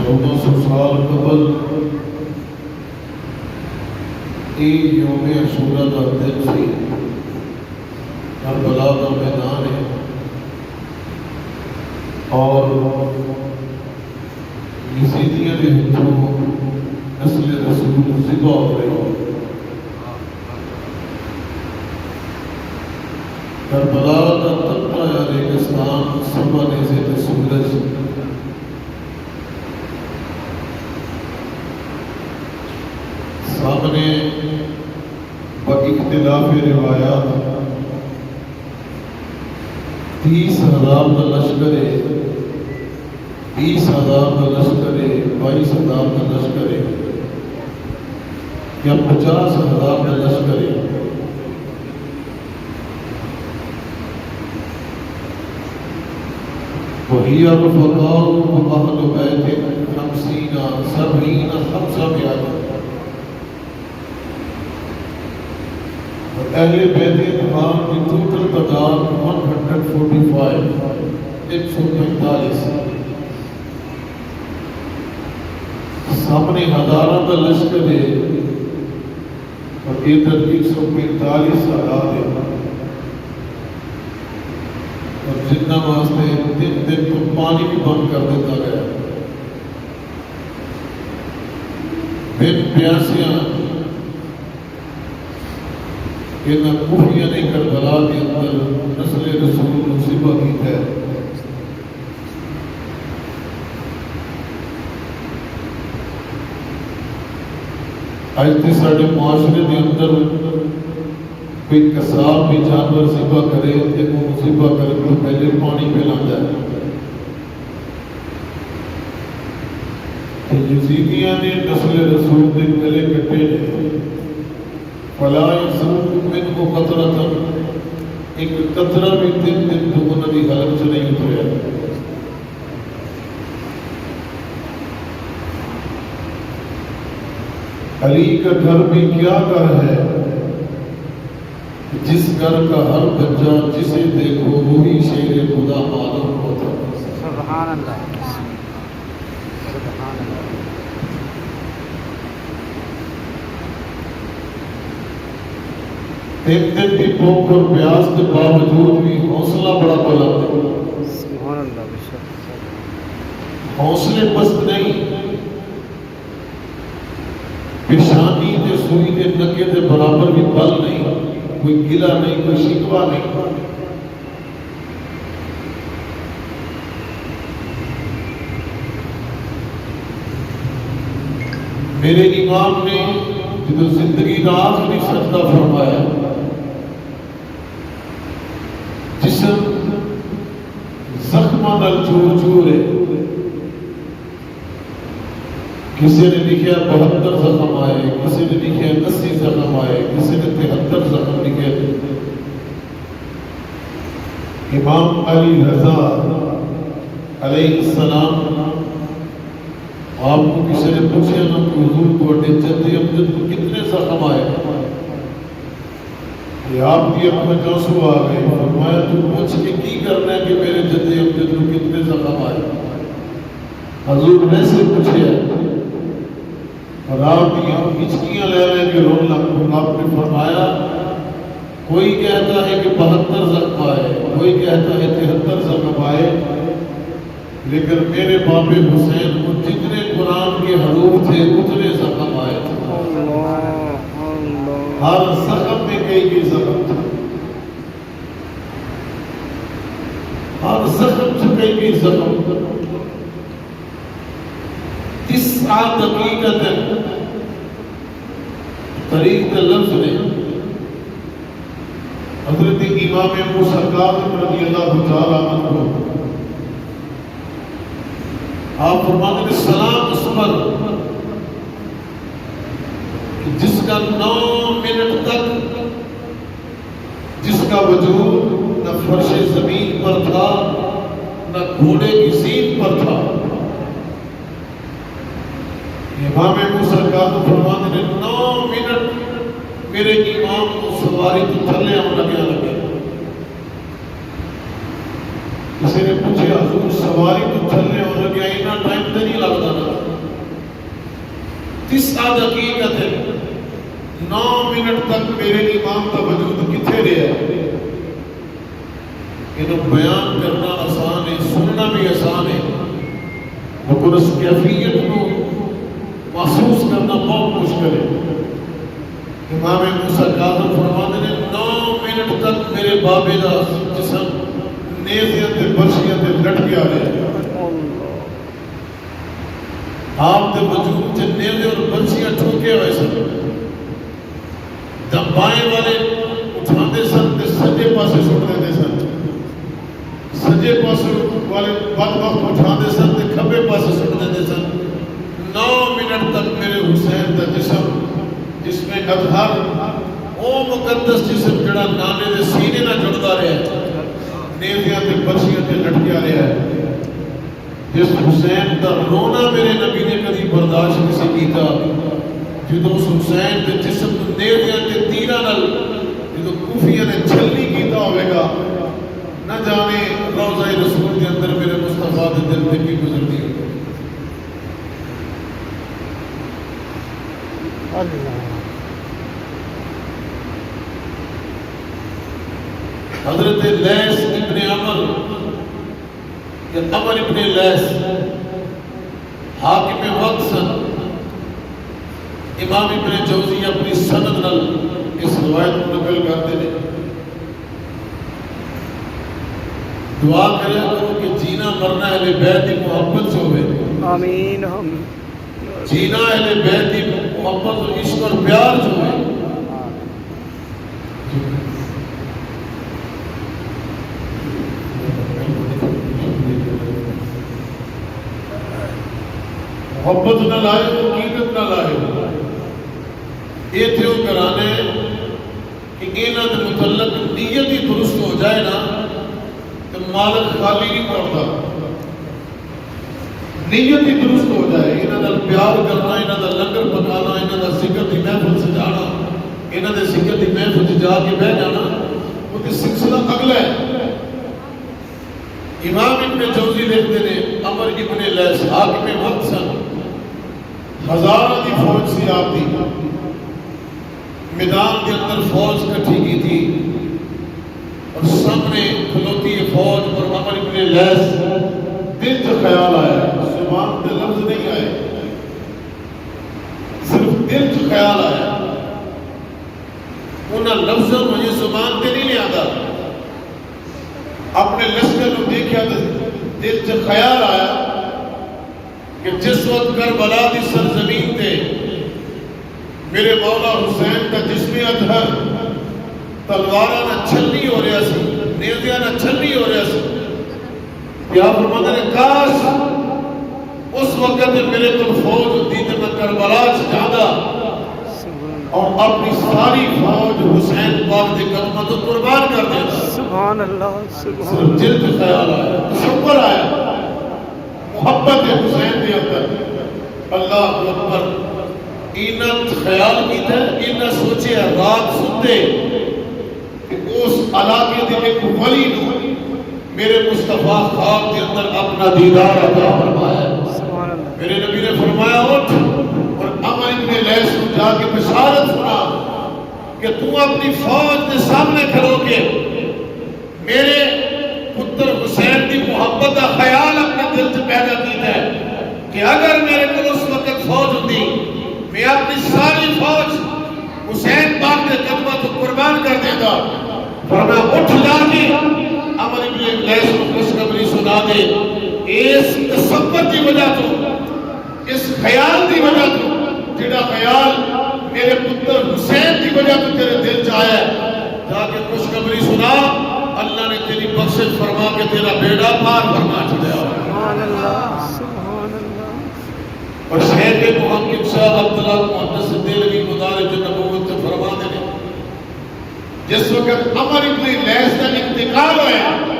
1400 سال قبل یہ یوم عاشوراء کا دن سی، کربلا کا میدان ہے اور یزیدیاں کے ہاتھوں نسل رسول ذبح ہو رہی ہے۔ کربلا کا تپتا ریگستان صبح نیزے تے سورج سامنے باختلاف روایات 30,000 کا لشکر ہے، 20,000 کا لشکر ہے، 22,000 کا لشکر ہے یا 50,000 کا لشکر ہے۔ وہی الفقار اہل بیت 50 70 500 اہل بیت اطہار کی ٹوٹل تعداد 145 145۔ سامنے ہزاروں کا لشکر ہے اور ادھر 145,000 ہے، اور جتنا واسطے دن تو پانی بھی بند کر دیتا گیا۔ بن پیاسیاں کہ خفیہ نے کربلا کے اندر نسل رسول ذبح کی ہے۔ آج تے سارے معاشرے کے اندر کوئی قصاب بھی جانور ذبح کرے تے وہ ذبح کرے تو پہلے پانی پلاتا ہے۔ یزیدیاں نے نسل رسول کے گلے کٹے نے، فلا یذوق منہ قطرۃ، ایک قطرہ بھی دن تو نبی حلق سے نہیں اتریا۔ علی کا گھر بھی کیا گھر ہے، جس گھر کا ہر بچہ جسے دیکھو وہی شیر خدا معلوم ہوتا۔ سبحان اللہ، سبحان اللہ۔ دن کی بھوک اور پیاس کے باوجود بھی حوصلہ بڑا بلند ہے۔ سبحان اللہ، بے شک حوصلے پست نہیں، پیشانی تے سوئی تے نکے تے برابر بھی بل نہیں، کوئی گلہ نہیں، کوئی شکوہ نہیں۔ میرے امام نے جب زندگی کا آخری سجدہ فرمایا، جسم زخمہ نال چور چور ہے، کسی نے لکھا 72 زخم آئے، کسی نے لکھا 80 زخم آئے، کسی نے 73 زخم لکھے۔ امام علی رضا علیہ السلام آپ کو کسی نے پوچھا نا کہ حضور کو جد امجد کو کتنے زخم آئے، یہ آپ کی اپنے جوسو آ گئے، فرمایا تو پوچھ کے کی کرنا ہے کہ میرے جد امجد کو کتنے زخم آئے۔ حضور ویسے پوچھے اور آپ یہاں ہچکیاں لے لیں کہ رون لگ، آپ نے فرمایا کوئی کہتا ہے کہ 72 زخم آئے، کوئی کہتا ہے 73 زخم آئے، لیکن میرے باپ حسین کو جتنے قرآن کے حروف تھے اتنے زخم آئے تھے۔ ہر زخم میں کئی زخم تھا، ہر زخم سے کئی زخم تھا۔ اس دقیقت طریق لفظ نے حضرت امام موسیٰ کاظم رضی اللہ تعالیٰ عنہ آپ فرماتے ہیں سلام اس پر جس کا 9 منٹ تک جس کا وجود نہ فرش زمین پر تھا نہ گھوڑے کی سیٹ پر تھا۔ امام موسیٰ کاظم فرماتے ہیں 9 منٹ میرے امام کو سواری تو تھلے ہم لگے۔ کسی نے پوچھا حضور سواری تو تھلے ہو لگے، اتنا ٹائم تو نہیں لگتا نا؟ تسعہ دقیقت ہے 9 منٹ تک میرے امام کا وجود کتنے رہا انہوں بیان کرنا آسان ہے سننا بھی آسان ہے لیکن اس کیفیت کو محسوس کرنا بہت مشکل ہے امام موسیٰ کاظم فرماتے ہیں 9 منٹ تک میرے بابے کا جسم نیزیاں تے برشیاں تے لٹ کے آ رہے آپ کے وجود سے نیزے اور برشیاں ٹھوکے ہوئے سن جب بائیں والے اٹھاندے سن تے سجے پاسے سٹ دیتے سن سجے پاسے والے وقت اٹھاندے سن تے کھبے پاسے سٹ دیتے سن 9 منٹ تک میرے حسین کا جسم جس میں اظہر او مقدس جسم جڑا نانے دے سینے نہ جڑتا رہا ہے نیزیاں تے برشیاں تے لٹکیا رہا ہے جس حسین کا رونا میرے نبی نے کبھی برداشت نہیں کیتا جدو اس حسین کے جسم کو نیزیاں تے تیراں نال جدو کوفیاں نے چھلنی کیتا ہوئے گا نہ جانے روضہ رسول کے اندر میرے مصطفیٰ دے دل تے کی گزرتی ہے حضرت لیث ابن عمر یا عمر ابن لیث حاکم وقت سن امام ابن جوزی اپنی سند نال اس روایت کو نقل کرتے ہیں دعا کرے کرو کہ جینا مرنا اہل بیت کی محبت سے ہوئے آمین جینا اہل بیت کی محبت اور عشق اور پیار سے ہوئے محبت نہ لائے ہو حقیقت نہ لائے ہو یہ تھے وہ کرانے کہ انہاں دے متعلق نیت ہی درست ہو جائے نا تو مالک خالی نہیں کرتا نیت ہی درست ہو جائے انہاں دا پیار کرنا انہاں دا لنگر پکانا انہاں دا ذکر دی محفل سجانا انہاں دے ذکر دی محفل سے جا کے بیٹھ جانا وہ تے سلسلہ اگلا ہے امام ابن جوزی لکھتے نے عمر ابن لیث حاکم وقت سن ہزاروں کی فوج سی آپ دی میدان کے اندر فوج کٹھی کی تھی اور سامنے کھلوتی ہے فوج اور عمر ابن لیث دل سے خیال آیا زبان سے لفظ نہیں آئے صرف دل سے خیال آیا انہاں لفظوں مجھے زبان سے نہیں آتا اپنے لشکر کو دیکھا تو دل سے خیال آیا کہ جس وقت کربلا دی سرزمین تے میرے مولا حسین کا جسمی اطہر تلوارہ نہ چھلنی ہو رہا سی نیزیاں نہ چھلنی ہو رہا سی کیا فرماتے ہیں کاش اس وقت میرے تو فوج ہوتی تو میں کربلا جانا اور اپنی ساری فوج حسین پاک دے قدموں تو قربان کر دیتا سبحان اللہ صرف جلد خیال آیا تصور آیا محبت حسین کے اندر اللہ اکبر اینت خیال کیتا ہے اینت سوچے رات سنتے کہ اس علاقے دے ایک ولی نو میرے مصطفیٰ خواب کے اندر اپنا دیدار عطا فرمایا میرے نبی نے فرمایا اٹھ اور عمر ابن لیث کو جا کے بشارت سنا کہ تو اپنی فوج کے سامنے کھڑو کے میرے پتر حسین کی محبت کا خیال اپنے دل سے پیدا کیتا ہے کہ اگر میرے کو اس وقت فوج ہوتی میں اپنی ساری فوج حسین پاک کے قدموں کو قربان کر دیتا فرمایا اٹھ جا کے عمر ابن لیث کو خوشخبری سنا دے اس تصور کی وجہ تو اس خیال کی وجہ تو جڑا خیال میرے پتر حسین کی وجہ تو تیرے دل چاہے جا کے خوشخبری سنا اللہ نے تیری بخشش فرما کے تیرا بیڑا پار فرما چھڑیا سبحان اللہ سبحان اللہ اور شہر کے محقق شاہ عبداللہ محدث دہلوی مدارج نبوت سے فرما دے جس وقت عمر ابن لیث کا انتقال ہوا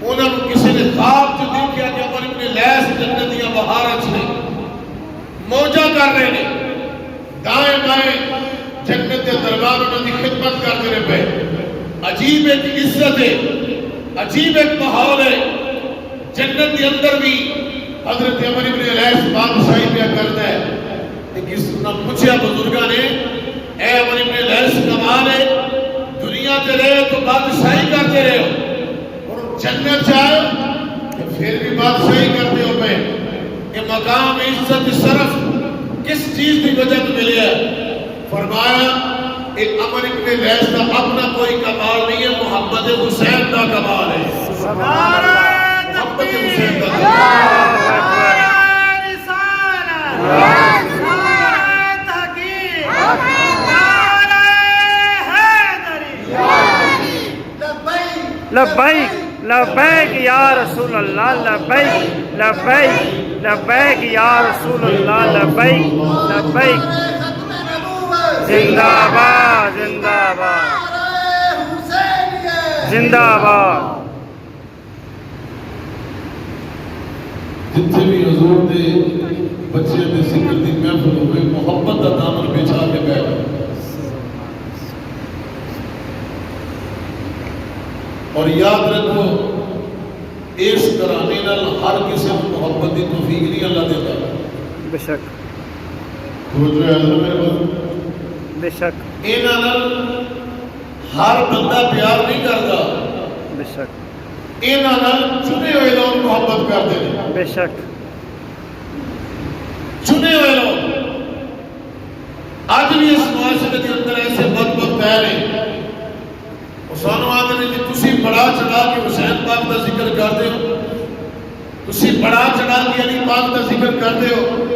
انہوں نے کسی نے خواب جو دیکھا کہ عمر ابن لیث جنتیاں بہارت نے موجہ کر رہے ہیں دائیں بائیں جنت کے دربار انہوں نے خدمت کرتے رہے پہ عجیب ایک عزت ہے عجیب ایک ماحول ہے جنت کے اندر بھی حضرت عمر ابن لیث بادشاہی پہ کرتا ہے کہ کس نے پوچھا بزرگاں نے اے عمر ابن لیث کمال ہے دنیا تے رہے تو بادشاہی کرتے رہے ہو اور جنت جائے کہ پھر بھی بادشاہی کرتے ہو پہ کہ مقام عزت شرف کس چیز کی وجہ سے ملے ہے فرمایا ایک عمر ابن لیث کا اپنا کوئی کمال نہیں ہے محمد حسین کا کمال ہے محمد حسین کا کمال لبیک لبیک یا رسول اللہ لبیک لبیک لبیک یا رسول اللہ لبیک لبیک زندہ باد زندہ باد زندہ باد جتنے بھی حضور دے بچے دے ذکر دی محفل ہوئے محبت کا دامن بچھا کے بیٹھ اور یاد رکھو اس کرانے نال ہر کسی کو محبت کی توفیق نہیں اللہ دیتا بے شک توجہ ہے حضرت میرے پاس بے شک انہاں نال ہر بندہ پیار نہیں کرتا بے شک انہاں نال چنے ہوئے لوگ محبت کرتے ہیں بے شک چنے ہوئے لوگ آج بھی اس معاشرے کے اندر ایسے بدبخت ہیں سانو آتے ہیں کہ تسی بڑا چڑھا کے حسین پاک کا ذکر کرتے ہو تسی بڑا چڑھا کے علی پاک کا ذکر کرتے ہو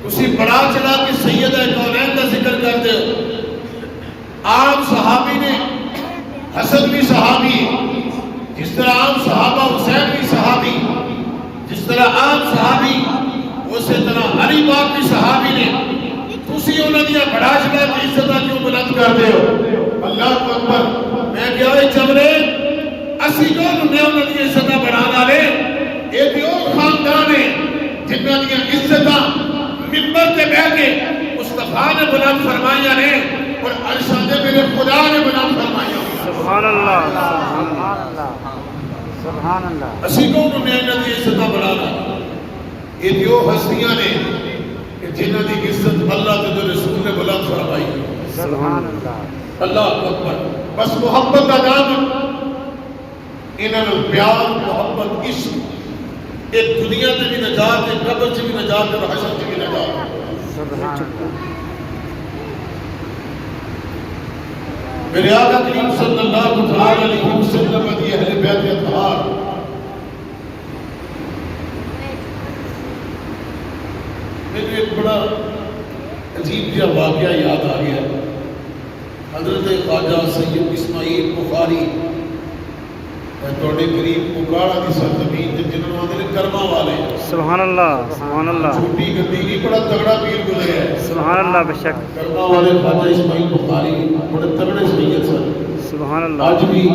تسی بڑا چڑھا کے سیدہ کونین کا ذکر کرتے ہو عام صحابی نے حسن بھی صحابی جس طرح عام صحابہ حسین بھی صحابی جس طرح عام صحابی اسی طرح علی پاک بھی صحابی نے تسی انہوں نے بڑا چڑھا کے عزتہ کیوں بلند کرتے ہو اللہ اکبر میں کیا ہوئے چمرے اسی جو انہوں نے عزتہ بڑھانا لے ایک دیو خاندان ہے جنہوں نے عزتہ ممبر کے بہ کے مصطفیٰ نے بلند فرمائیاں نے اور ارشاد میرے خدا نے بلند فرمائیاں سبحان اللہ سبحان اللہ سبحان اللہ اسی کو انہوں نے عزتہ بڑھانا یہ دیو ہستیاں نے کہ جنہوں نے عزت اللہ کے رسول نے بلند فرمائی سبحان اللہ اللہ اکبر بس محبت کا نام انہوں نے پیار محبت عشق ایک دنیا سے بھی نجات ہے قبر سے بھی نجات ہے اور حشر سے بھی نجات ہے سبحان اللہ میرے آقا کریم صلی اللہ علیہ وسلم کی اہل بیت اطہار مجھے ایک بڑا عجیب جا واقعہ یاد آ گیا حضرت خواجہ سید اسماعیل بخاری توڑے قریب پکاڑا کی سرزمین جنہوں نے کرما والے سبحان اللہ سبحان اللہ چھوٹی گدی نہیں بڑا تگڑا پیر گزرے ہے سبحان اللہ بے شک کرما والے خواجہ اسماعیل بخاری بڑے تگڑے سید سن سبحان اللہ آج بھی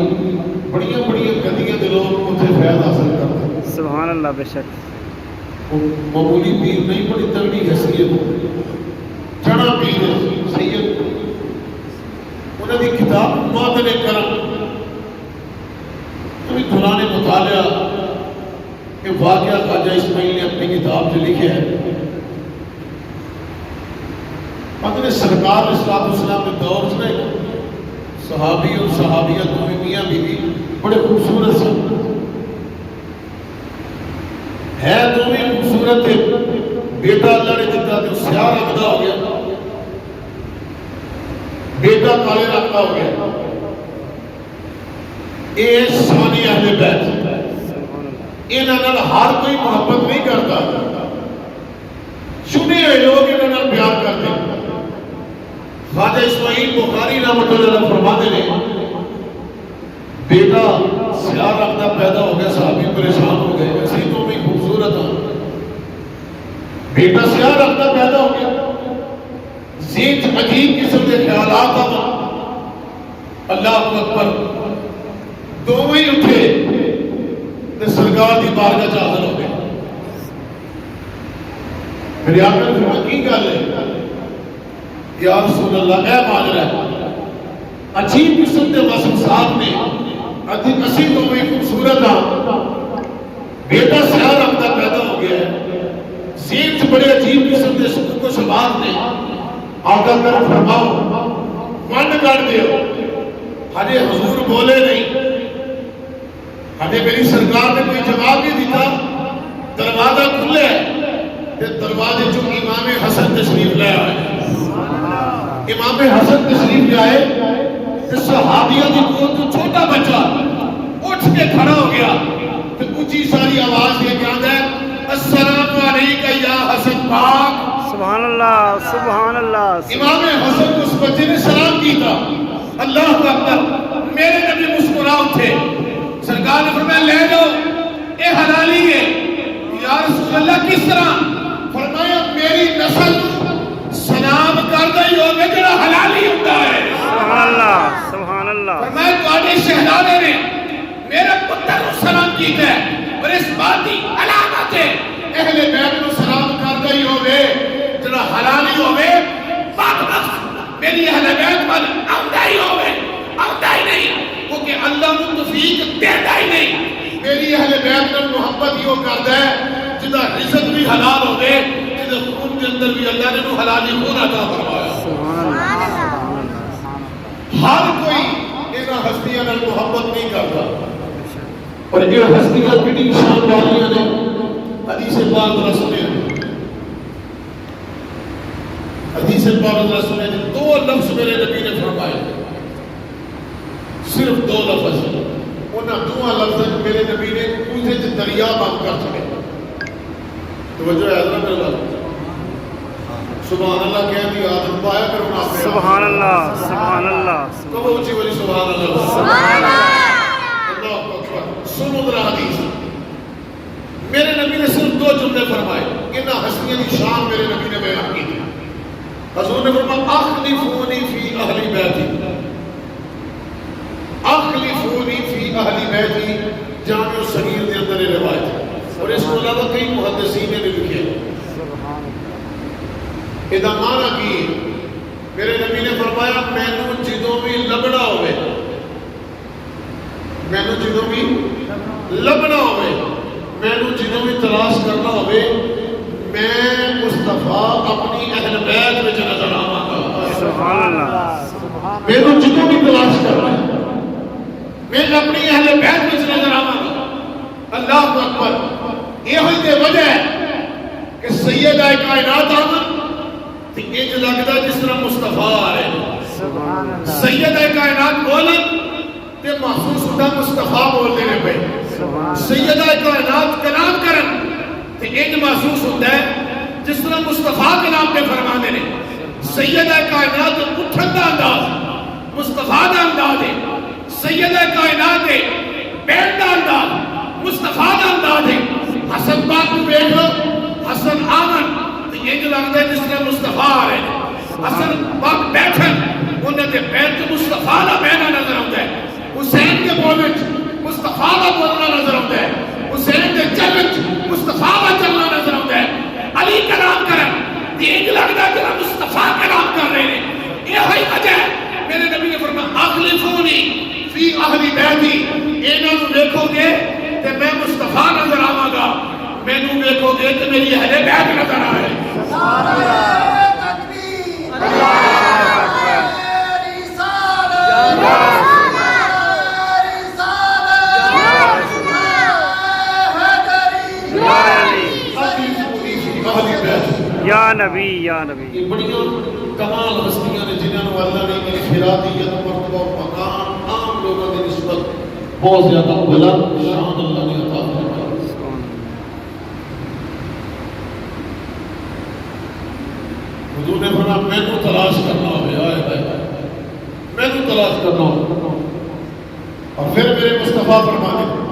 بڑیاں بڑیاں گدیاں دے لوگ اتنے فیض حاصل کرتے ہیں سبحان اللہ بے شک معمولی پیر نہیں بڑی تگڑی حیثیت چڑا پیر سید انہوں نے کتاب معدن کرم کبھی دوران مطالعہ کہ واقعہ خواجہ اسماعیل نے اپنی کتاب سے لکھے ہے مگر سرکار اسلام اسلام کے دور سے صحابی اور صحابیہ دونوں میاں بیوی بڑے خوبصورت سے ہے دونوں خوبصورت بیٹا اللہ نے دیتا تو سیاہ رنگ دا ہو گیا بیٹا کالے رنگ کا ہو گیا اے ثانی اہل بیت انہوں ہر کوئی محبت نہیں کرتا چنے ہوئے لوگ انہوں پیار کرتے خواجہ اسماعیل بخاری رحمۃ اللہ فرماتے ہیں بیٹا سیاہ رنگ کا پیدا ہو گیا صحابی پریشان ہو گئے اسی تو بھی خوبصورت ہوں بیٹا سیاہ رنگ کا پیدا ہو گیا ذہن عجیب قسم کے خیالات آ اللہ اکبر دونوں ہی اٹھے تو سرکار کی بارگاہ چ حاضر ہو گئے میرے آقا نے فرمایا کی گل ہے یا رسول اللہ اے ماجرا عجیب قسم کے وصف صاحب نے اسی تو بھی خوبصورت ہاں بیٹا سیاہ رنگ کا پیدا ہو گیا ہے ذہن بڑے عجیب قسم کے سکھ کو شباب نے آقا کر فرماؤ من کر دیو ہجے حضور بولے نہیں ہجے میری سرکار نے کوئی جواب نہیں دیتا دروازہ کھلے تے دروازے جو امام حسن تشریف لے آئے امام حسن تشریف لے آئے تے صحابیہ دی گود تو چھوٹا بچہ اٹھ کے کھڑا ہو گیا تے اونچی ساری آواز دے کے آندا ہے السلام علیکہ یا حسن پاک سبحان اللہ سبحان اللہ امام حسن کو اس بچے نے سلام کیتا اللہ اکبر میرے نبی مسکرا اٹھے سرکار نے فرمایا لے جاؤ اے حلالی ہے یا رسول اللہ کس طرح فرمایا میری نسل سلام کردا ہی ہوگا جڑا حلالی ہوتا ہے سبحان اللہ سبحان اللہ فرمایا تواڈے شہزادے نے میرے پتر کو سلام کیتا ہے اور اس بات کی علامت ہے اہل بیت کو سلام کردا ہی ہوگے جڑا حلالی ہوگے پاک بخش میری اہل بیت پر آؤندا ہی ہوگے آؤندا ہی نہیں کیونکہ اللہ کو توفیق دیتا ہی نہیں میری اہل بیت پر محبت ہی ہو کردا ہے جدا رزق بھی حلال ہوگے جدا خون کے اندر بھی اللہ نے حلالی خون عطا فرمایا سبحان اللہ ہر کوئی اینا ہستیاں نال محبت نہیں کرتا اور یہ ہستیاں کتنی شان والیاں نے حدیث پاک ذرا سنیں حدیث پاک ذرا سنیں دو لفظ میرے نبی نے فرمائے صرف دو لفظ انہاں دو لفظ میرے نبی نے کوزے چ دریا بند کر چھڑے توجہ ہے حضرت اللہ سبحان اللہ کہہ دی عادت پایا کرو نا اپنے سبحان اللہ سبحان اللہ کہو اونچی والی سبحان اللہ سبحان اللہ اکبر سنو ذرا حدیث میرے نبی نے صرف دو جملے فرمائے انہاں ہستیاں کی شان میرے نبی نے بیان کی تھی حضور نے فرمایا اخلفونی فی اہل بیتی اخلفونی فی اہل بیتی جامع صغیر کے اندر یہ روایت ہے اور اس کو علاوہ کئی محدثین نے لکھے ادا مانا کی میرے نبی نے فرمایا مینوں جدوں بھی لبنا ہوئے مینوں جدوں بھی لبنا ہوئے مینوں جدوں بھی تلاش کرنا ہوئے میں مصطفیٰ اپنی اہل بیت میں نظر آواں گا سبحان اللہ مینوں جدوں بھی تلاش کرنا ہے میں اپنی اہل بیت میں نظر آواں گا اللہ اکبر یہ ہوئی تے وجہ ہے کہ سیدہ کائنات آمد تے ایک لگتا جس طرح مصطفیٰ آ رہے ہیں سیدہ کائنات بولن تے محسوس ہوتا مصطفیٰ بول دینے پہ سیدہ کائنات کلام کرن تے ایک محسوس ہوتا ہے جس طرح مصطفیٰ کلام پہ فرما دینے سیدہ کائنات اٹھن دا انداز مصطفیٰ دا انداز ہے سیدہ کائنات ہے بیٹھ دا انداز مصطفیٰ دا انداز ہے حسن پاک کو بیٹھو حسن آمن تو یہ جو لگتا ہے جس طرح مصطفیٰ آ رہے ہیں حسن پاک بیٹھن انہیں دے بیٹھ کے مصطفیٰ دا بینا نظر ہوتا ہے حسین کے بولنچ مصطفیٰ دا بولنا نظر ہوتا ہے حسین کے چلنچ مصطفیٰ دا چلنا نظر ہوتا ہے علی کلام کرن یہ جو لگتا ہے جنہا مصطفیٰ کلام کر رہے ہیں یہ ہے وجہ ہے میرے نبی نے فرمایا اخلفونی فی اہل بیتی انہوں نے دیکھو گے کہ میں مصطفیٰ نظر آواں گا میں نوں دیکھو گے کہ میری اہل بیت نظر آئے نعرہ تکبیر اللہ اکبر یا نبی یا نبی یہ بڑیاں کمال ہستیاں نے جنہوں اللہ نے انفرادیت مرتبہ اور مقام عام لوگوں کی نسبت بہت زیادہ بلند شان اللہ نے عطا فرمایا حضور نے فرمایا میں تو تلاش کرنا ہوئے میں تو تلاش کرنا ہوئے اور پھر میرے مصطفیٰ فرمانے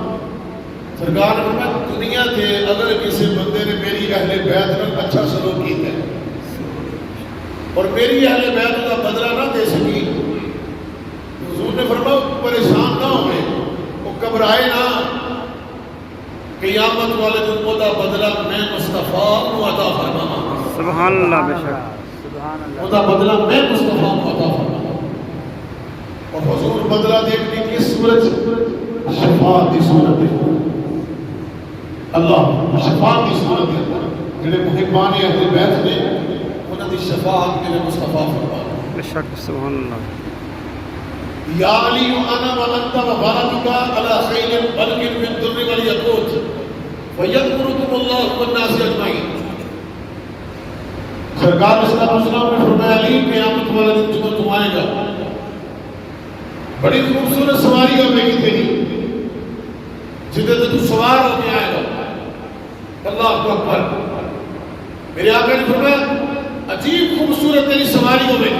سرکار نے فرمایا دنیا کے اگر کسی بندے نے میری اہل بیت میں اچھا سلوک کیتا ہے اور میری اہل بیت کا بدلہ نہ دے سکی حضور نے فرمایا پریشان نہ ہوئے وہ گھبرائے نہ قیامت والے دن کو دا بدلہ میں مصطفیٰ کو عطا فرماؤں سبحان اللہ بے شک وہ دا بدلہ میں مصطفیٰ کو عطا فرماؤں اور حضور بدلہ دیکھنے کی صورت شفاعت کی صورت اللہ شفاعت کی صورت جڑے محبان اہل بیت نے انہاں دی شفاعت میرے مصطفیٰ فرمایا بے شک سبحان اللہ یا علی انا وانت وبارک علی خیر بلکن من در والیقوت فیذکرکم اللہ والناس اجمعین. سرکار صلی اللہ علیہ وسلم نے فرمایا علی قیامت والے دن جب تم آئے گا بڑی خوبصورت سواری ہو گئی تیری جدھر تو سوار ہو کے آئے گا. اللہ اکبر. میرے آقا نے فرمایا عجیب خوبصورت تیری سواری ہو گئی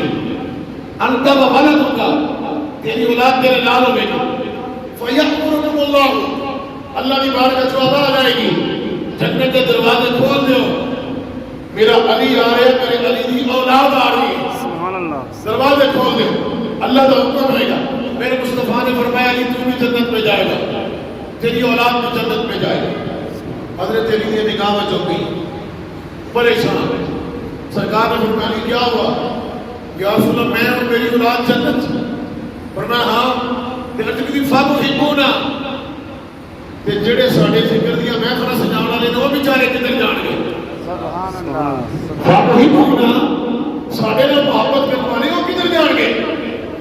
انت و ولدک تیری اولاد تیرے لال ہو گئی. فیذکرکم اللہ اللہ کی بارگاہ جو آ جائے گی جنت کے دروازے کھول دو میرا علی آ رہا ہے میرے علی کی اولاد آ رہی ہے سبحان اللہ دروازے کھول دو. اللہ کا حکم رہے گا. میرے مصطفیٰ نے فرمایا علی تو بھی جنت میں جائے گا تیری اولاد بھی جنت میں جائے گا. حضرت علی نے نگاہ جو گئی پریشان. سرکار نے فرمایا علی کیا ہوا؟ یا رسول اللہ میں اور میری اولاد جنت. فرمایا ہاں تے دی فاقو ہبونا تے جڑے ساڈے فکر دیاں محفلاں سجاون والے نے وہ بیچارے کدھر جان گے؟ سبحان اللہ فاقو ہبونا ساڈے نال محبت کرنے والے وہ کدھر جان گے؟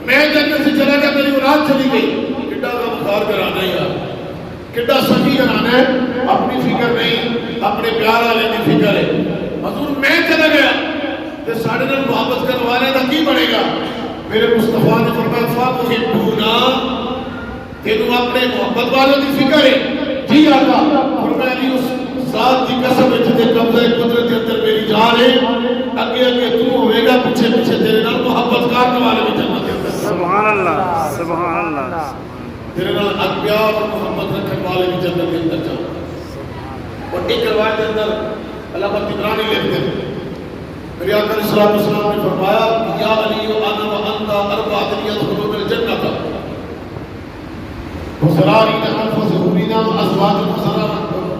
میں جنت سے چلا گیا میری اولاد چلی گئی. کڈا کا بخار کرانا ہے یار کڈا سخی کرانا ہے. اپنی فکر نہیں اپنے پیار والے کی فکر ہے. حضور میں چلا گیا تے ساڈے نال محبت کرنے والے دا کی بنے گا؟ میرے مصطفیٰ نے فرمایا فاقوہبونا تینوں اپنے محبت والوں کی فکر ہے. جی آقا. فرمایا علی اس ذات کی قسم ہے جتے قبضہ قدرت کے اندر میری جان ہے اگے اگے تو ہوئے گا پیچھے پیچھے تیرے نال محبت کرنے والے بھی جنت کے اندر. سبحان اللہ سبحان اللہ تیرے نال انبیاء اور محبت رکھنے والے بھی جنت کے اندر جاؤ. اور ایک روایت کے اندر علامہ طبرانی لکھتے ہیں میرے آقا صلی اللہ علیہ وسلم نے فرمایا یا علی انا وانت اربعۃ يدخلون الجنۃ وزرارین خلف ظهورنا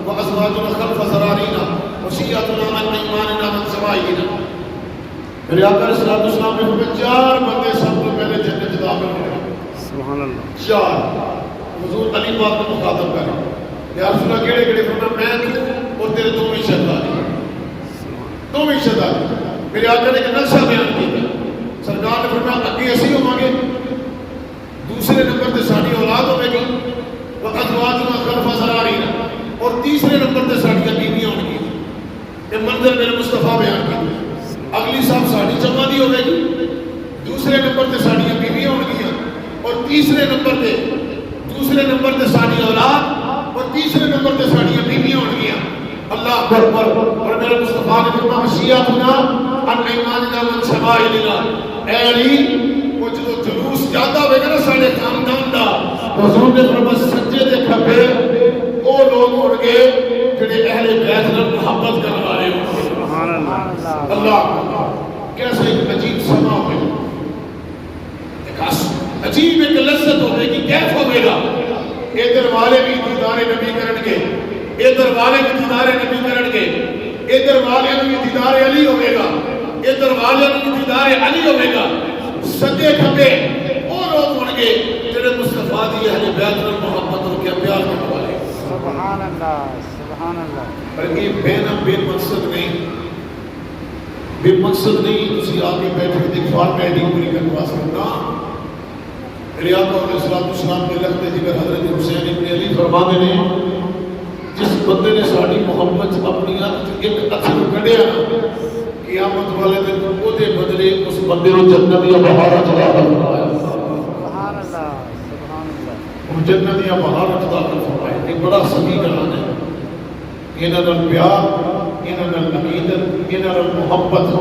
وازواجنا خلف زرارنا وشیعتنا عن ایماننا من شمائلنا. میرے آقا صلی اللہ علیہ وسلم نے فرمایا چار بندے سب سے پہلے جنت داخل ہوں گے. سبحان اللہ. چار. حضور علی پاک کو مخاطب کر یا رسول اللہ کیڑے کیڑے؟ فرمایا میں تو اور تیرے دونوں شہداء دونوں شہداء. میرے آقا نے ایک نقشہ بیان کیا. سرکار نے فرمایا اگے اسی ہوں گے دوسرے نمبر تے ساری اولاد ہوے گی وازواجنا خلف زرارین اور تیسرے نمبر تے ساری بیویاں ہوں گی. یہ منظر میرے مصطفیٰ بیان کیا. اگلی صاحب ساری جمع دی ہوے گی دوسرے نمبر تے ساری بیویاں ہوں گی اور تیسرے نمبر تے ساری اولاد اور تیسرے نمبر تے ساری بیویاں ہوں گی. اللہ اکبر. اور میرے مصطفیٰ نے فرمایا شیعتنا عن ایماننا من شمائلنا. اے علی وہ جو جلوس جاتا ہوئے گا نا سارے خاندان دا حضور نے فرمایا سجدے دے کھبے وہ لوگ ہوں گے جڑے اہل بیت نال محبت کرنے والے ہوں گے. سبحان اللہ. اللہ کیسے ایک عجیب سما ہوئے ایک عجیب ایک لذت ہوگی کہ کیف ہوگے گا. ادھر والے بھی دیدار نبی کرن گے ادھر والے بھی دیدار نبی کرن گے ادھر والے بھی دیدار علی ہوئے گا ادھر والے بھی دیدار علی ہوئے گا. سجے کھبے وہ لوگ ہوں گے جڑے مصطفیٰ دی اہل بیت نال محبت اور کے پیار کرنے والے. سبحان اللہ سبحان اللہ. بلکہ بے مقصد نہیں بے مقصد نہیں تسی آگے بیٹھے دیکھوار میں نہیں پوری کرنے واسطے نا. میرے آقا علیہ السلام کے لگتے جگر حضرت حسین ابن علی فرماتے نے جس بندے نے ساری محبت اپنی ایک اثر کھڑیا قیامت والے دن وہ دے بدلے اس بندے کو جنت یا بہار عطا فرمایا. سبحان اللہ سبحان اللہ. وہ جنت یا بہار عطا فرمایا. ایک بڑا سبھی کلام ہے. انہاں نال پیار انہاں نال عقیدت انہاں نال محبت.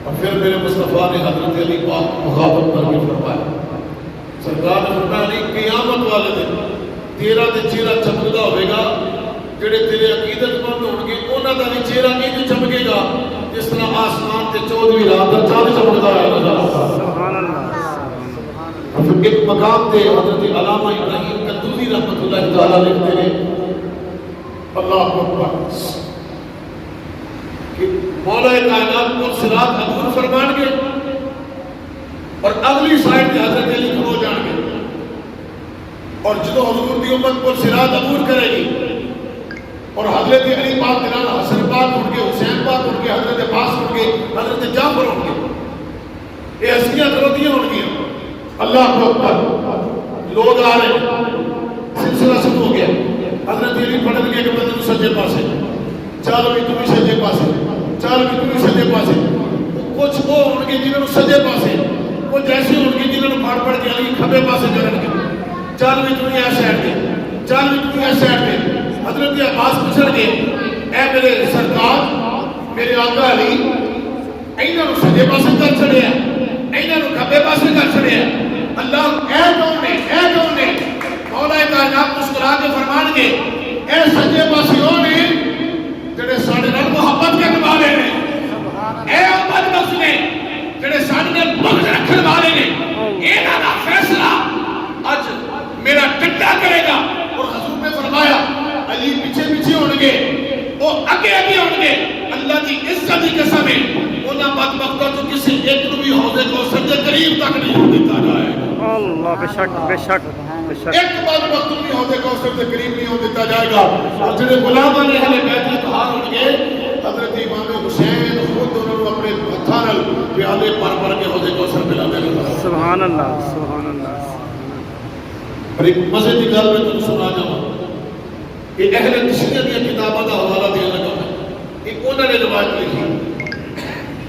اور پھر میرے مصطفیٰ نے حضرت علی پاک مخاطب کر کے فرمایا سرکار نے فرمایا علی قیامت والے دن تیرا تے چہرہ چمکدا ہوے گا جڑے تیرے عقیدت مند ہون گے انہاں دا بھی چہرہ انج چمکے گا جس طرح آسمان تے 14ویں رات دا چاند چمکدا ہے. سبحان اللہ. پھر ایک مقام تے حضرت علامہ ابراہیم قندوزی رحمۃ اللہ تعالی لکھتے ہیں اللہ اکبر کہ مولا کائنات کو صراط عبور فرمان گے اور اگلی سائڈ تے حضرت علی کھلو جان گے اور جدو حضور دی امت کو صراط عبور کرے گی اور حضرت علی پاک کے نال حسن پاک ہوں گے اللہ اکبر. لوگ آ رہے ہیں, سلسلہ شروع ہو گیا. حضرت علی پڑھن گے کہ بندے سجے پاسے, چل بھی تم سجے پاسے, چل بھی تم سجے پاسے. کچھ وہ ہون گے جنہوں نے سجے پاسے, کچھ ایسے ہون گے جنہوں نے پڑھ پڑھ کے علی کھبے پاسے کرن گے. چل بھی تم یہ سائڈ دے, چل بھی تم یہ سائڈ دے. حضرت عباس پوچھن گے اے میرے سرکار, میرے آقا علی, ایناں نوں سجے پاسے کر چھڑیا, ایناں نوں کھبے پاسے کر چھڑیا. اللہ اے کون نے, اے کون نے؟ مولا کائنات مسکرا کے فرمان گے اے سجے پاسے او نے جڑے ساڈے نال محبت کرن والے نے, اے او بدبخت نے جڑے ساڈے نال بغض رکھن والے نے. انہاں دا فیصلہ اج میرا ٹڈا کرے گا. اور حضور نے فرمایا علی پیچھے پیچھے ہون گے, وہ اگے اگے ہون گے. اللہ کی عزت کی قسم ہے انہاں بدبختوں تو کسی ایک نو بھی حوض کوثر کے قریب تک نہیں ہون دیتا جائے گا. اللہ بے شک بے شک بے شک. ایک بدبخت بھی حوض کوثر کے قریب نہیں ہون دیتا جائے گا. اور جڑے غلامان اہل بیت اطہار ہون گے, حضرت امام حسین خود انہوں نے اپنے ہتھاں نال پیالے بھر کے حوض کوثر پلا دے گا. سبحان اللہ سبحان اللہ. اور ایک مزے کی گل میں تمہیں سنا جاؤں کہ اہل تشریح کی کتابوں کا حوالہ دیا لگا میں, ایک انہوں نے روایت لکھی,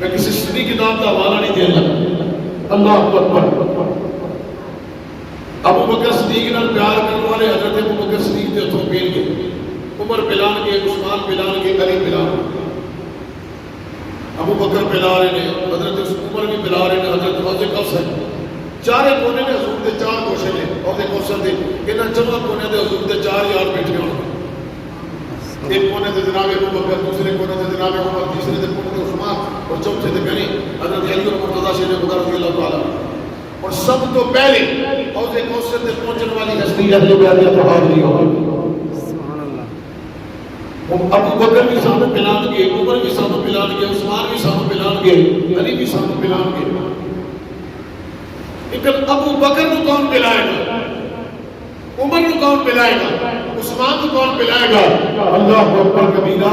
میں کسی سنی کتاب کا حوالہ نہیں دیا لگا. اللہ اکبر. ابو بکر صدیق نال پیار کرنے والے حضرت ابو بکر صدیق کے ہتھوں پیر گئے, عمر پلان کے, عثمان پلان کے, علی پلان. ابو بکر پلا رہے ہیں, حضرت عمر بھی پلا رہے ہیں, حضرت حوض کوثر. چارے کونے نے حضور دے چار گوشے نے حوض کوثر دے. انہاں چواں کونے دے حضور دے 4 یار بیٹھے ہونے. ایک کونے دے جناب ابو بکر, دوسرے کونے دے جناب عمر, تیسرے دے کونے دے عثمان, اور چوتھے دے غنی حضرت علی اور مرتضیٰ شیر خدا رضی اللہ تعالیٰ. اور سب تو پہلے حوض کوثر تے پہنچن والی ہستی اہل بیت اطہار دی ہوئی. سبحان اللہ. ابو بکر بھی سامنے پلان گے, عمر بھی سامنے پلان گے, عثمان بھی سامنے پلان گے, علی بھی سامنے پلان گے. لیکن ابو بکر کو کون پلائے گا, عمر کو کون پلائے گا, عثمان کو کون پلائے گا؟ اللہ اکبر کبیرہ.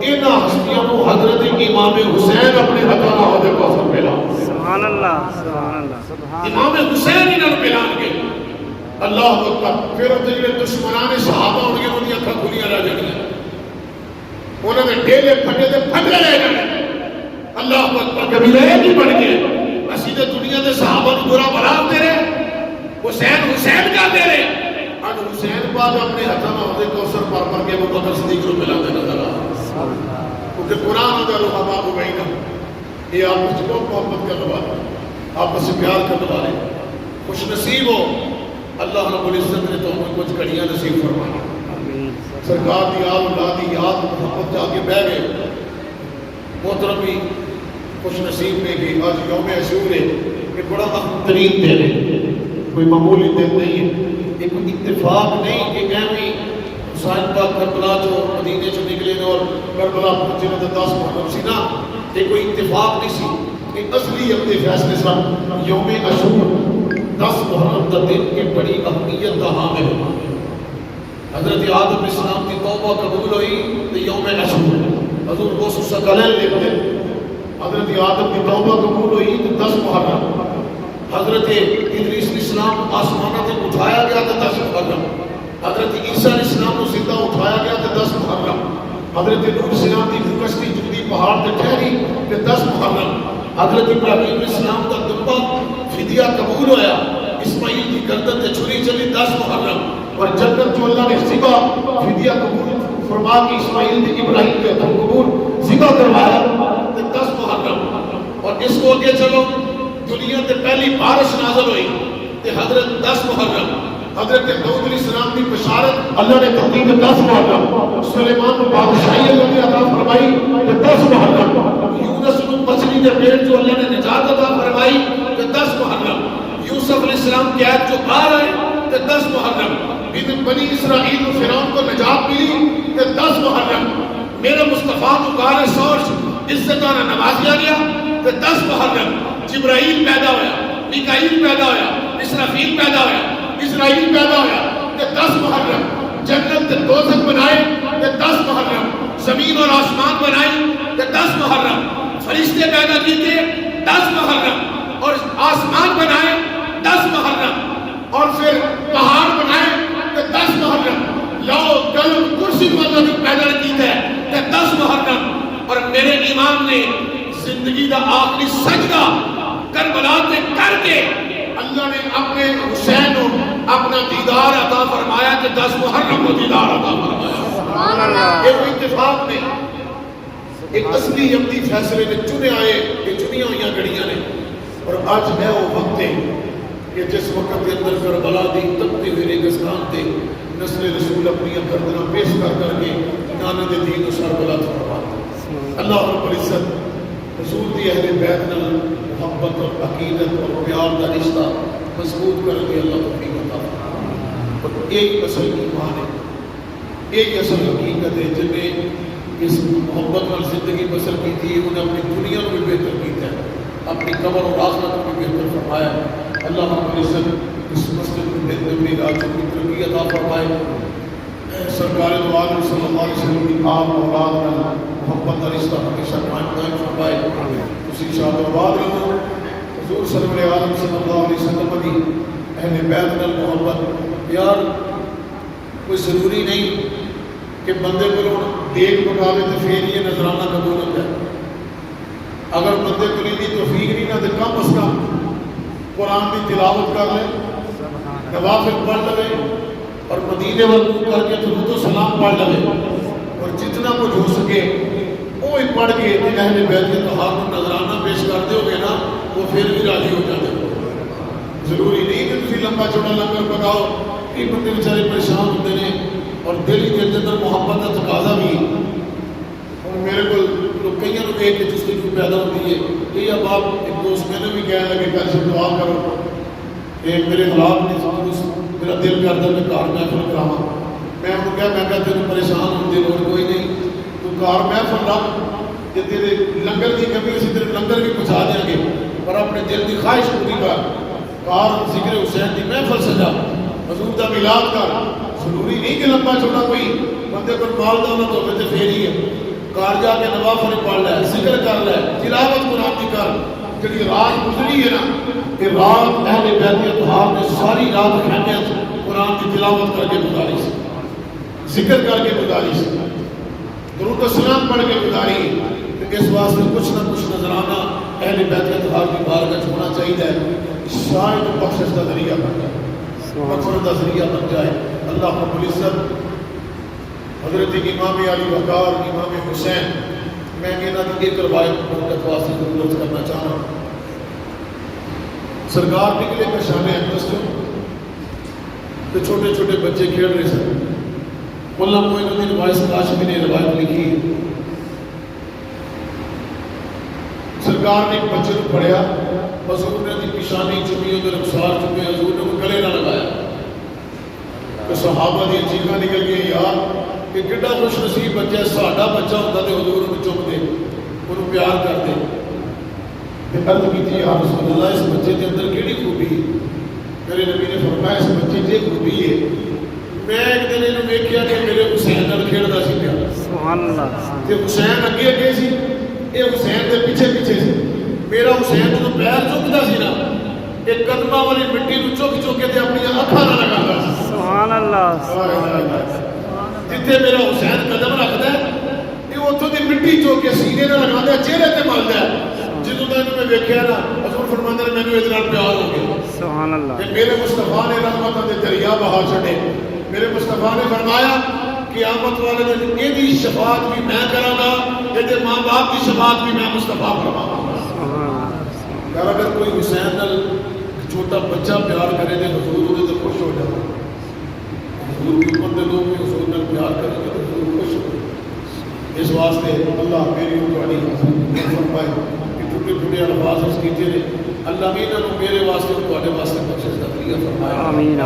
انہاں ہستیاں کو حضرت امام حسین اپنے ہتھاں نال حوض کوثر پلا. سبحان اللہ سبحان اللہ. امام حسین انہاں نوں پلان گے. اللہ اکبر. پھر وہ جڑے دشمنان صحابہ ہون گے انہاں دی اکھاں کھلیاں رہ جانگیاں, انہاں دے ڈیلے پھٹے تے پھٹے رہ جانے. اللہ اکبر کبیرہ. یہ نہیں بن گئے اسی تے دنیا دے صحابہ نوں برا بھلا ہوندے رہے, حسین حسین کہتے رہے. اج حسین پاک اپنے ہتھاں نال حوض کوثر پر کے ابو بکر صدیق نوں پلا دے نظر آ. کیونکہ قرآن دا رحماء بینہ, یہ آپس میں محبت کرنے والے, آپس سے پیار کرنے والے. خوش نصیب ہو اللہ رب العزت نے تمہیں کچھ گھڑیاں نصیب فرمائی. سرکار دی آل اولاد دی یاد محبت جا کے بہ گئے. محترم بھی خوش نصیب نے کہ آج یوم عاشور ہے, کہ بڑا اہم ترین دن ہے, کوئی معمولی دن نہیں ہے. یہ کوئی اتفاق نہیں کہ ایویں حسین پاک کربلا جو مدینے چ نکلے اور کربلا پہنچے نے 10 محرم سی نا, یہ کوئی اتفاق نہیں سی. یہ اصلی اپنے فیصلے سن. یوم عاشور 10 محرم کا دن کی بڑی اہمیت کا حامل ہے. حضرت آدم علیہ السلام کی توبہ قبول ہوئی تو یوم عاشور حضور کو سکلین لکھتے. حضرت آدم کی توبہ قبول ہوئی تو 10 محرم. حضرت ادریس علیہ السلام آسمانہ سے اٹھایا گیا تو 10 محرم. حضرت عیسیٰ علیہ السلام کو زندہ اٹھایا گیا تو 10 محرم. حضرت نوح علیہ السلام کی کشتی جلدی پہاڑ پہ ٹھہری تو 10 محرم. حضرت ابراہیم علیہ السلام کا دبا فدیہ قبول ہویا, اسماعیل کی گردن سے چھری چلی 10 محرم. اور جنت جو اللہ نے ذبح فدیہ قبول فرما کے اسماعیل نے ابراہیم کے ہاتھوں قبول ذبح کروایا تو 10 محرم. اور اس کو آگے چلو, دنیا سے پہلی بارش نازل ہوئی تو حضرت 10 محرم. حضرت داؤد علیہ السلام کی بشارت اللہ نے تقدیم 10 محرم. سلیمان کو بادشاہی اللہ نے عطا فرمائی تو 10 محرم. یونس کو مچھلی کے پیٹ جو اللہ نے نجات عطا فرمائی تو 10 محرم. یوسف علیہ السلام کی عید جو باہر آئے تو 10 محرم. بنی اسرائیل کو فرعون کو نجات ملی تو 10 محرم. میرے مصطفیٰ کو غار ثور عزتانہ نوازیا گیا تو 10 محرم. جبرائیل پیدا ہویا, میکائیل پیدا ہویا, اسرافیل پیدا ہویا, اسرائیل پیدا ہویا تو 10 محرم. جنت تے دوزخ بنائے تو 10 محرم. زمین اور آسمان بنائے تو 10 محرم. فرشتے پیدا کیے 10 محرم. اور آسمان بنائے, 10 محرم اور پھر پہاڑ بنائے کہ 10 محرم لو قلم کرسی مطلب پیدا کیتا ہے کہ 10 محرم اور میرے امام نے زندگی دا آخری سجدہ کربلا تے کر کے اللہ نے اپنے حسین کو اپنا دیدار عطا فرمایا کہ 10 محرم کو دیدار عطا فرمایا. یہ اتفاق میں ایک اصلی عمدی فیصلے نے چنے آئے کہ چنیاں ہوئی گھڑیاں نے اور آج ہے وہ وقت ہے کہ جس وقت کے اندر کربلا دی تپتے ہوئے ریگستان تے نسل رسول اپنی گردناں پیش کر کے نانا دے دین و سر بلند فرماتا. اللہ رب العزت حضور دی اہل بیت نال محبت اور عقیدت اور پیار دا رشتہ مضبوط کر کے اللہ توفیق عطا فرمائے. اور ایک اصل ایمان ہے، ایک اصل حقیقت ہے جن نے اس محبت اور زندگی بسر کی تھی انہیں اپنی دنیا کو بھی بہتر کیتا ہے، اپنی قبر اور آخرت کو بھی بہتر فرمایا. اللہ رب العزت اس مسجد میں راجوں کی ترقی عطا فرمائے. سرکار دو عالم صلی اللہ علیہ وسلم کی آپ اولاد کا محبت کا رشتہ ہمیشہ قائم دائم فرمائے. اسی شاد و آباد رہو. حضور سرور عالم صلی اللہ علیہ وسلم کی اہل بیت نال محبت پیار کوئی ضروری نہیں کہ بندے کو دیکھ پکاوے تو پھر یہ نظرانہ قبول ہوتا ہے. اگر بندے کو نہیں توفیق نہیں نہ تو کم از کم قرآن کی تلاوت کر لے، نوافل پڑھ لے اور مدینے والوں کر کے درود و سلام پڑھ لے اور جتنا کچھ ہو سکے وہ ہی پڑھ کے اہل بیت کے طہار کو نظرانہ پیش کرتے ہو گے نا وہ پھر بھی راضی ہو جاتے ہو. ضروری نہیں کہ تسی لمبا چوڑا لنگر پکاؤ، یہ بندے بیچارے پریشان ہوتے ہیں اور دل ہی دل کے اندر محبت کا تقاضا بھی. اور میرے کو کئی لوگ دیکھ کے جستجو پیدا ہوتی ہے کہ اب آپ ایک دوست میں نے بھی کہا لگے کہ ایسے دعا کرو کہ میرے خلاف نہیں میرا دل کرتا میں کار محفل کراواں. میں انہوں نے کہا تینوں پریشان ہونے کی لوڑ کوئی نہیں، تو کار محفل رکھ کہ تیرے لنگر کی کمی اسی تیرے لنگر بھی پہنچا دیں گے اور اپنے دل کی خواہش پوری کر. کار ذکر حسین کی محفل سجا، حضور کا میلاد کر. ضروری نہیں کہ لمبا چھوٹا کوئی بندے کو مال دولت ہوگا تو پھر ہی ہے. کار جا کے نوافل پڑھ لے، ذکر کر لے، تلاوت قرآن کی کر. جڑی رات گزری ہے نا کہ رات اہل بیت اطہار نے ساری رات خیمے قرآن کی تلاوت کر کے گزاری سی، ذکر کر کے گزاری سی، درود و سلام پڑھ کے گزاری. کہ اس واسطے کچھ نہ کچھ نظرانہ اہل بیت اطہار کی بارگاہ ہونا چاہیے، شاید بخشش کا ذریعہ بن جائے، مغفرت کا ذریعہ بن جائے. اللہ رب العزت حضرت امام علی وقار امام حسین میں کہنا کہ ایک روایت برکت واسطے ضرورت کرنا چاہوں. سرکار نکلے پریشان اقدس تو چھوٹے چھوٹے بچے کھیل رہے سن. مولانا معین الدین وائس کاشمی نے روایت لکھی. سرکار نے ایک بچے کو پڑھیا، حضور نے پیشانی چمی ادھر رخسار چمے، حضور نے گلے نہ لگایا. تو صحابہ دی چیخاں نکل گئی یار کہ کڈا خوش نصیب بچہ ہے، ساڈا بچہ ہوتا تو حضور انہوں چپ دے، انہوں پیار کر دے. عرض کی تھی یا رسول اللہ اس بچے کے اندر کیڑی خوبی ہے؟ میرے نبی نے فرمایا اس بچے کی خوبی ہے میں ایک دن انہوں نے کیا کہ میرے حسین نال کھیلدا سی پیا. سبحان اللہ. تے حسین اگے اگے سی، اے حسین دے پیچھے پیچھے سی. میرا حسین جو پیر چکدا سی نا ایک قدمہ والی مٹی نو چک چک کے اپنی اکھاں نہ لگاتا سی. سبحان اللہ. جتھے میرا حسین قدم رکھدا ہے یہ اتھوں دی مٹی چوک کے سینے نہ لگاتا ہے، چہرے تے ملدا ہے. جدوں میں انہوں نے ویکھیا نا حضور فرماندے نے مینوں اس نال پیار ہو گیا. سبحان اللہ. کہ میرے مصطفیٰ نے رحمتاں دے دریا بہا چھڈے. میرے مصطفیٰ نے فرمایا قیامت والے دن یہ دی شفاعت بھی میں کراں گا، یہ ماں باپ کی شفاعت بھی میں مصطفیٰ فرماواں گا. یار اگر کوئی حسین نال چھوٹا بچہ پیار کرے تو حضور وہ تو خوش ہو جائے. حضور کی امت کے لوگ بھی حضور نال پیار کریں گے تو حضور خوش ہو جائے. اس واسطے اللہ میری تہاڈی حاضری فرمائے کہ چھوٹے چھوٹے الفاظ اس کیتے نے اللہ میرے واسطے اور تہاڈے واسطے بخشش کا ذریعہ فرمائے. آمین.